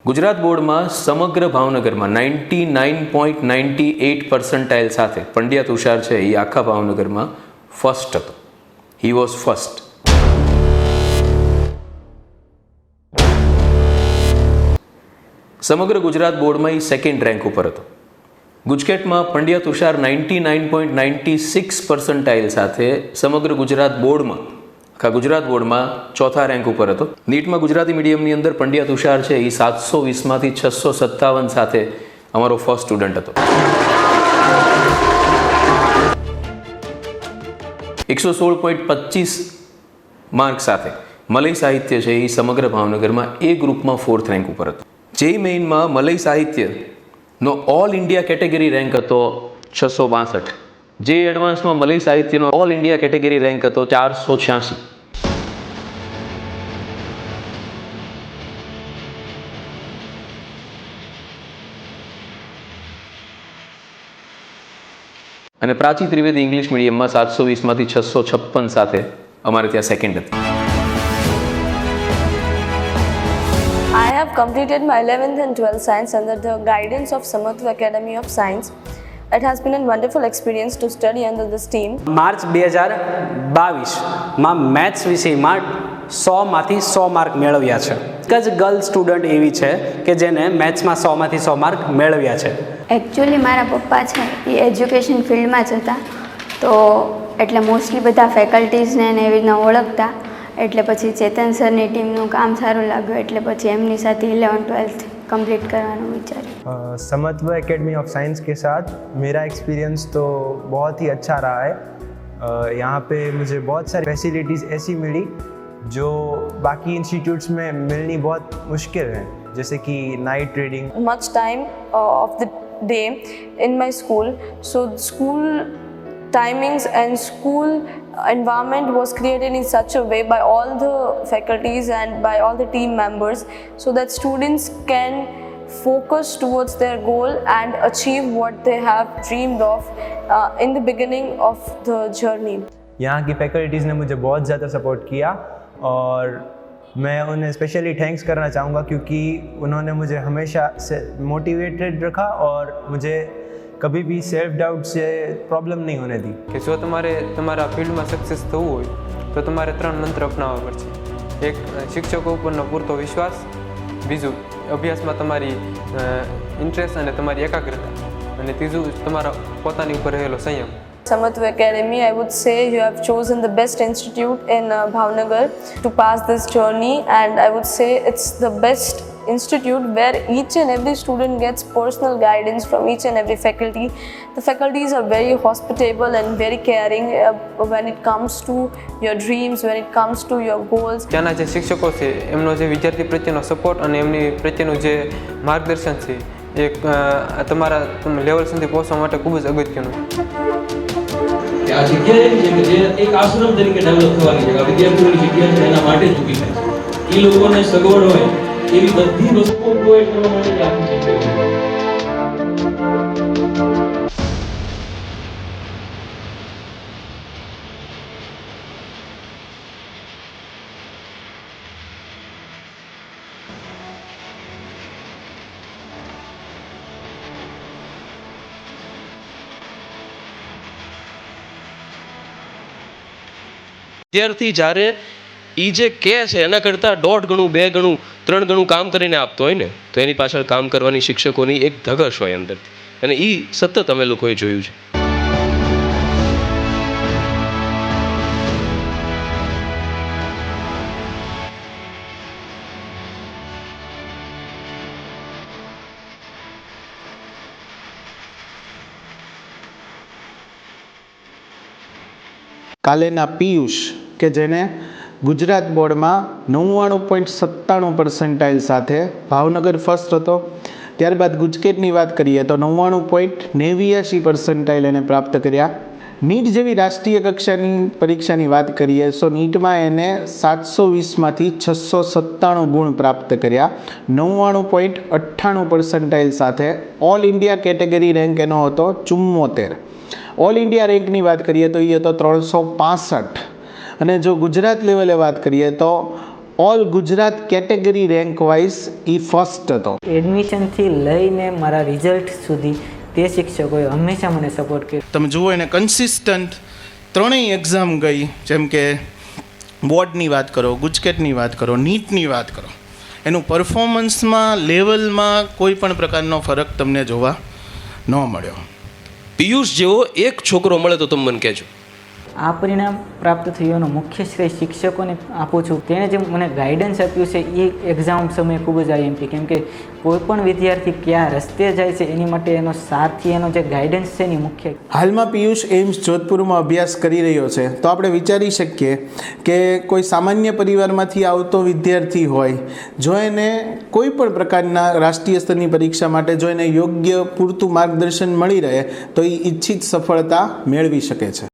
ગુજરાત બોર્ડમાં સમગ્ર ભાવનગરમાં 99.98% સાથે પંડ્યા તુષાર છે એ આખા ભાવનગરમાં ફર્સ્ટ હતો. He was first. સમગ્ર ગુજરાત બોર્ડમાં એ સેકન્ડ રેન્ક ઉપર હતો. ગુજકેટમાં પંડ્યા તુષાર 99.96% સાથે સમગ્ર ગુજરાત બોર્ડમાં આખા ગુજરાત બોર્ડમાં ચોથા રેન્ક ઉપર હતો. નીટમાં ગુજરાતી મીડિયમની અંદર પંડ્યા તુષાર છે એ 720માંથી 657 સાથે અમારો ફર્સ્ટ સ્ટુડન્ટ હતો. 116.25 માર્ક સાથે મલય સાહિત્ય છે એ સમગ્ર ભાવનગરમાં એ ગ્રુપમાં ફોર્થ રેન્ક ઉપર હતો. જે મેઇનમાં મલય સાહિત્યનો ઓલ ઇન્ડિયા કેટેગરી રેન્ક હતો 662. જે એડવાન્સમાં મલય સાહિત્યનો ઓલ ઇન્ડિયા કેટેગરી રેન્ક હતો 486. અને પ્રાચી ત્રિવેદી ઇંગ્લિશ મીડિયમમાં 720માંથી 656 સાથે અમારે ત્યાં સેકન્ડ હતી. I have completed my 11th and 12th science under the guidance of Samatva Academy of Science. It has been a wonderful experience to study under this team. March 2022માં maths વિષયમાં 100માંથી 100 mark મેળવ્યા છે. એક જ girl student એવી છે કે જેને મેથ્સમાં 100માંથી 100 માર્ક મેળવ્યા છે. એકચ્યુઅલી મારા પપ્પા છે એ એજ્યુકેશન ફિલ્ડમાં જ હતા, તો એટલે મોસ્ટલી બધા ફેકલ્ટીઝને એવી રીતના ઓળખતા, એટલે પછી ચેતન સરની ટીમનું કામ સારું લાગ્યું, એટલે પછી એમની સાથે 11th-12th कंप्लीट करवाना विचार. समत्व एकेडमी ऑफ साइंस के साथ मेरा एक्सपीरियंस तो बहुत ही अच्छा रहा है. यहाँ पे मुझे बहुत सारी फैसिलिटीज़ ऐसी मिली जो बाकी इंस्टीट्यूट्स में मिलनी बहुत मुश्किल है, जैसे कि night trading. Much time of the day in my school, so school timings and school environment was created in such a way by all the faculties and by all the team members so that students can focus towards their goal and achieve what they have dreamed of in the beginning of the journey. यहाँ की faculties ने मुझे बहुत ज़्यादा support किया और मैं उन्हें स्पेशली थैंक्स करना चाहूँगा क्योंकि उन्होंने मुझे हमेशा से मोटिवेटेड रखा और मुझे कभी भी सेल्फ डाउट से प्रॉब्लम नहीं होने दी. કે જો તમારે તમારા ફિલ્ડમાં સક્સેસ થવું હોય તો તમારે 3 મંત્ર અપનાવવા પડશે. એક, શિક્ષકો ઉપરનો પૂરતો વિશ્વાસ. બીજું, અભ્યાસમાં તમારી ઇન્ટરેસ્ટ અને તમારી એકાગ્રતા. અને ત્રીજું, તમારા પોતાની ઉપર રહેલો સંયમ. Samatva Academy, I would say you have chosen the best institute in Bhavnagar to pass this journey, and I would say it's the best institute where each and every student gets personal guidance from each and every faculty. The faculties are very hospitable and very caring when it comes to your dreams, when it comes to your goals. ત્યાંના જે શિક્ષકો છે એમનો જે વિદ્યાર્થી પ્રત્યેનો support અને એમની પ્રત્યેનું જે માર્ગદર્શન છે એ તમારા લેવલ સુધી પહોંચવા માટે ખૂબ જ અગત્યનું. આ જગ્યા એવી છે કે જે એક આશ્રમ તરીકે ડેવલપ થવાની છે. વિદ્યાર્થીઓની જગ્યા છે એના માટે જ ઊભી થાય છે. એ લોકોને સગવડ હોય એવી બધી વસ્તુઓ પ્રોવાઈડ કરવા માટે જ આખી જગ્યા છે. વિદ્યાર્થી જ્યારે એ જે કહે છે એના કરતાં 1.5 ગણું 2 ગણું 3 ગણું કામ કરીને આપતો હોય ને, તો એની પાછળ કામ કરવાની શિક્ષકોની એક ધગશ હોય અંદરથી, અને એ સતત અમે લોકોએ જોયું છે. કાલેના પિયુષ કે જેને ગુજરાત બોર્ડમાં 99.97% સાથે ભાવનગર ફર્સ્ટ હતો. ત્યારબાદ ગુજકેટની વાત કરીએ તો 99.89% એને પ્રાપ્ત કર્યા. નીટ જેવી રાષ્ટ્રીય કક્ષાની પરીક્ષાની વાત કરીએ તો નીટમાં એને 720માંથી 697 ગુણ પ્રાપ્ત કર્યા. 99.98% સાથે ઓલ ઇન્ડિયા કેટેગરી રેન્ક એનો હતો 74. ઓલ ઇન્ડિયા રેન્કની વાત કરીએ તો એ હતો 365. અને જો ગુજરાત લેવલે વાત કરીએ તો all Gujarat category rank wise એ ફર્સ્ટ હતો. એડમિશનથી લઈને મારા રિઝલ્ટ સુધી તે શિક્ષકોએ હંમેશા મને સપોર્ટ કર્યો. તમે જુઓ એને કન્સિસ્ટન્ટ ત્રણેય એક્ઝામ ગઈ, જેમ કે બોર્ડની વાત કરો, ગુજકેટની વાત કરો, નીટની વાત કરો, એનું પરફોર્મન્સમાં લેવલમાં કોઈ પણ પ્રકારનો ફરક તમને જોવા ન મળ્યો. પિયુષ જેવો એક છોકરો મળે તો તમે મને કહેજો. આ પરિણામ પ્રાપ્ત થયોનો મુખ્ય શ્રેય શિક્ષકોને આપું છું. તેણે જે મને ગાઈડન્સ આપ્યું છે એ એક્ઝામ સમયે ખૂબ જ આઈએમપી, કેમ કે કોઈ પણ વિદ્યાર્થી કયા રસ્તે જાય છે એની માટે એનો સારથી એનો જે ગાઈડન્સ છે એની મુખ્ય. હાલમાં પિયુષ એમ્સ જોધપુરમાં અભ્યાસ કરી રહ્યો છે, તો આપણે વિચારી શકીએ કે કોઈ સામાન્ય પરિવારમાંથી આવતો વિદ્યાર્થી હોય, જો એને કોઈ પણ પ્રકારના રાષ્ટ્રીય સ્તરની પરીક્ષા માટે જો એને યોગ્ય પૂરતું માર્ગદર્શન મળી રહે તો એ ઈચ્છિત સફળતા મેળવી શકે છે.